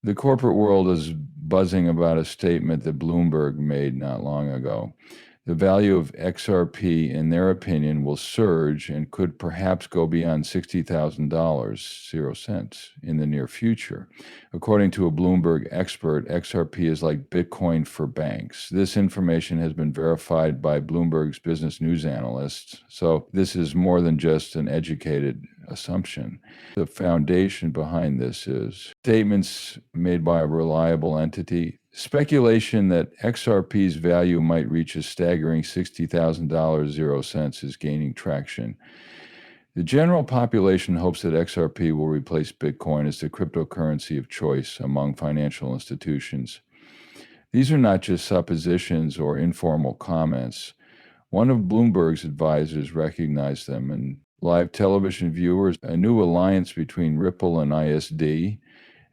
The corporate world is buzzing about a statement that Bloomberg made not long ago. The value of XRP, in their opinion, will surge and could perhaps go beyond $60,000, 0 cents, in the near future. According to a Bloomberg expert, XRP is like Bitcoin for banks. This information has been verified by Bloomberg's business news analysts, so this is more than just an educated assumption. The foundation behind this is statements made by a reliable entity. Speculation that XRP's value might reach a staggering $60,000, 0 cents, is gaining traction. The general population hopes that XRP will replace Bitcoin as the cryptocurrency of choice among financial institutions. These are not just suppositions or informal comments. One of Bloomberg's advisors recognized them, and live television viewers, a new alliance between Ripple and ISD,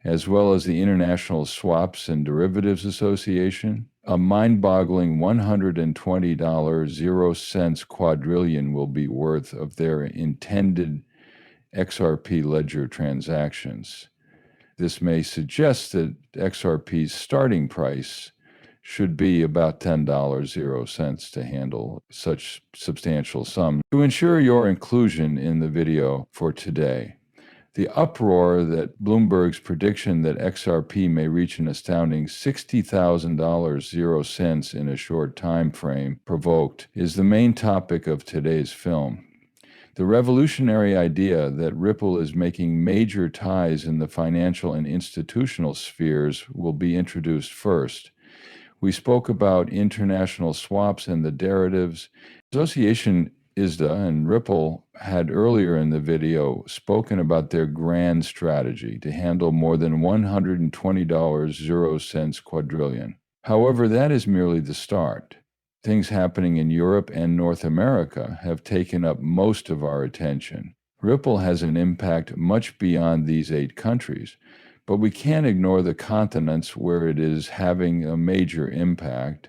as well as the International Swaps and Derivatives Association, a mind-boggling $120, 0 cents quadrillion will be worth of their intended XRP ledger transactions. This may suggest that XRP's starting price should be about $10, 0 cents to handle such substantial sums. To ensure your inclusion in the video for today, the uproar that Bloomberg's prediction that XRP may reach an astounding $60,000, 0 cents in a short time frame provoked is the main topic of today's film. The revolutionary idea that Ripple is making major ties in the financial and institutional spheres will be introduced first. We spoke about international swaps and the derivatives. Association ISDA and Ripple had earlier in the video spoken about their grand strategy to handle more than $120, 0 cents quadrillion. However, that is merely the start. Things happening in Europe and North America have taken up most of our attention. Ripple has an impact much beyond these 8 countries, but we can't ignore the continents where it is having a major impact,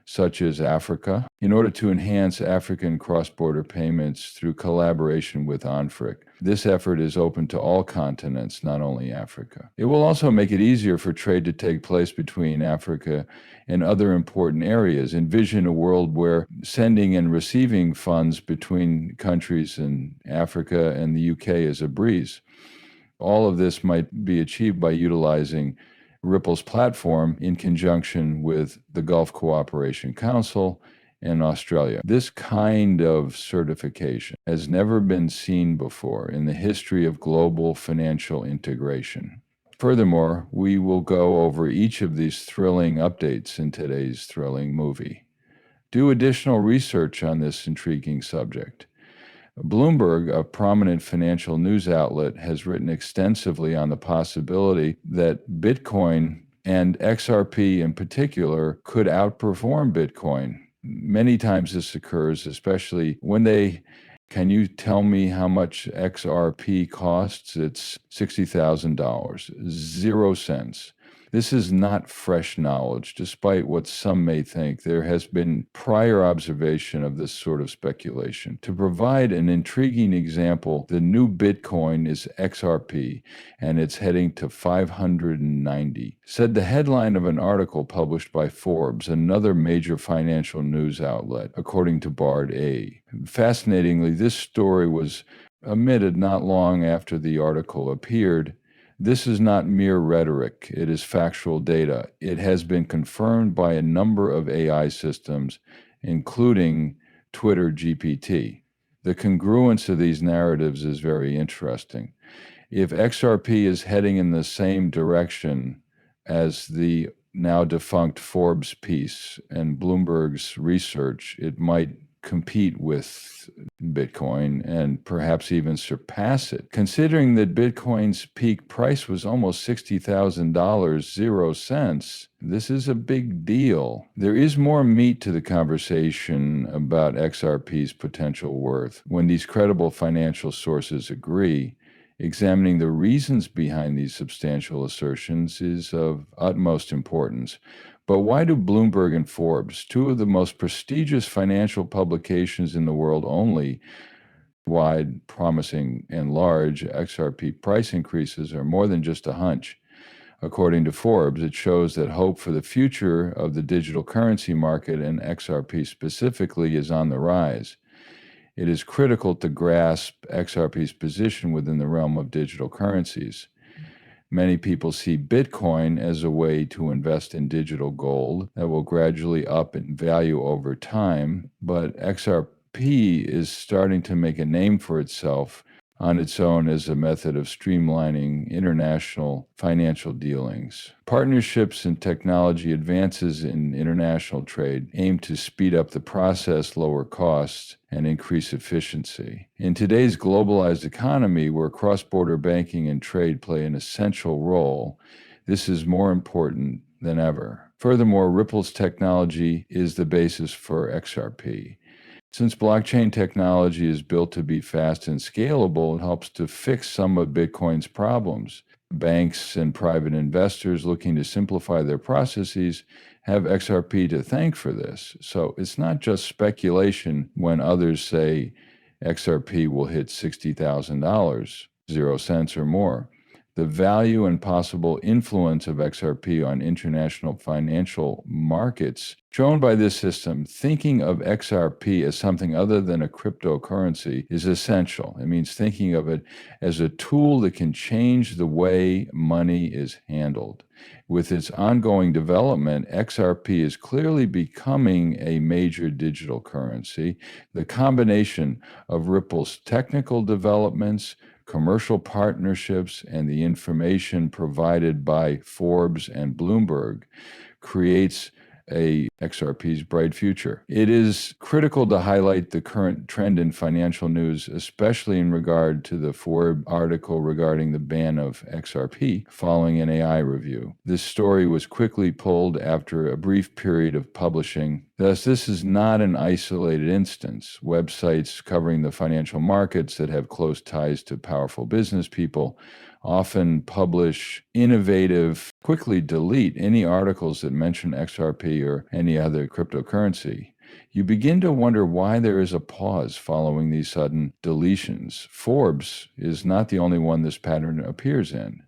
such as Africa, in order to enhance African cross-border payments through collaboration with OnFric. This effort is open to all continents, not only Africa. It will also make it easier for trade to take place between Africa and other important areas. Envision a world where sending and receiving funds between countries in Africa and the UK is a breeze. All of this might be achieved by utilizing Ripple's platform in conjunction with the Gulf Cooperation Council and Australia. This kind of certification has never been seen before in the history of global financial integration. Furthermore, we will go over each of these thrilling updates in today's thrilling movie. Do additional research on this intriguing subject. Bloomberg, a prominent financial news outlet, has written extensively on the possibility that Bitcoin and XRP in particular could outperform Bitcoin. Many times this occurs, especially when can you tell me how much XRP costs? It's $60,000, 0 cents. This is not fresh knowledge, despite what some may think. There has been prior observation of this sort of speculation. To provide an intriguing example, the new Bitcoin is XRP, and it's heading to 590, said the headline of an article published by Forbes, another major financial news outlet, according to Bard A. Fascinatingly, this story was omitted not long after the article appeared. This is not mere rhetoric, it is factual data. It has been confirmed by a number of AI systems, including Twitter GPT. The congruence of these narratives is very interesting. If XRP is heading in the same direction as the now defunct Forbes piece and Bloomberg's research, it might compete with Bitcoin and perhaps even surpass it. Considering that Bitcoin's peak price was almost $60,000, 0 cents, this is a big deal. There is more meat to the conversation about XRP's potential worth. When these credible financial sources agree, examining the reasons behind these substantial assertions is of utmost importance. But why do Bloomberg and Forbes, 2 of the most prestigious financial publications in the world, only wide, promising, and large XRP price increases are more than just a hunch? According to Forbes, it shows that hope for the future of the digital currency market, and XRP specifically, is on the rise. It is critical to grasp XRP's position within the realm of digital currencies. Many people see Bitcoin as a way to invest in digital gold that will gradually up in value over time, but XRP is starting to make a name for itself on its own as a method of streamlining international financial dealings. Partnerships and technology advances in international trade aim to speed up the process, lower costs, and increase efficiency. In today's globalized economy, where cross-border banking and trade play an essential role, this is more important than ever. Furthermore, Ripple's technology is the basis for XRP. Since blockchain technology is built to be fast and scalable, it helps to fix some of Bitcoin's problems. Banks and private investors looking to simplify their processes have XRP to thank for this. So it's not just speculation when others say XRP will hit $60,000, 0 cents or more. The value and possible influence of XRP on international financial markets shown by this system. Thinking of XRP as something other than a cryptocurrency is essential. It means thinking of it as a tool that can change the way money is handled. With its ongoing development, XRP is clearly becoming a major digital currency. The combination of Ripple's technical developments, commercial partnerships, and the information provided by Forbes and Bloomberg creates XRP's bright future. It is critical to highlight the current trend in financial news, especially in regard to the Forbes article regarding the ban of XRP following an AI review. This story was quickly pulled after a brief period of publishing. Thus, this is not an isolated instance. Websites covering the financial markets that have close ties to powerful business people often publish quickly delete any articles that mention XRP or any other cryptocurrency. You begin to wonder why there is a pause following these sudden deletions. Forbes is not the only one this pattern appears in.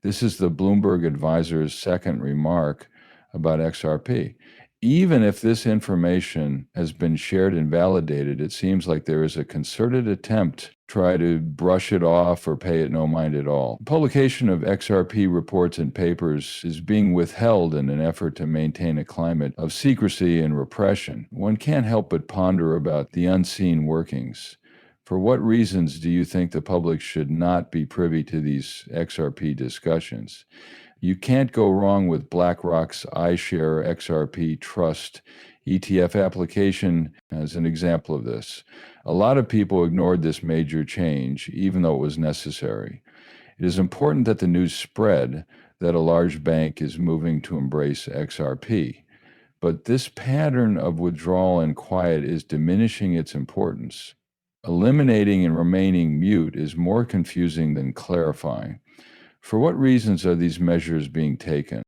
This is the Bloomberg advisor's second remark about XRP. Even if this information has been shared and validated, it seems like there is a concerted attempt to try to brush it off or pay it no mind at all. Publication of XRP reports and papers is being withheld in an effort to maintain a climate of secrecy and repression. One can't help but ponder about the unseen workings. For what reasons do you think the public should not be privy to these XRP discussions? You can't go wrong with BlackRock's iShare XRP Trust ETF application as an example of this. A lot of people ignored this major change, even though it was necessary. It is important that the news spread that a large bank is moving to embrace XRP. But this pattern of withdrawal and quiet is diminishing its importance. Eliminating and remaining mute is more confusing than clarifying. For what reasons are these measures being taken?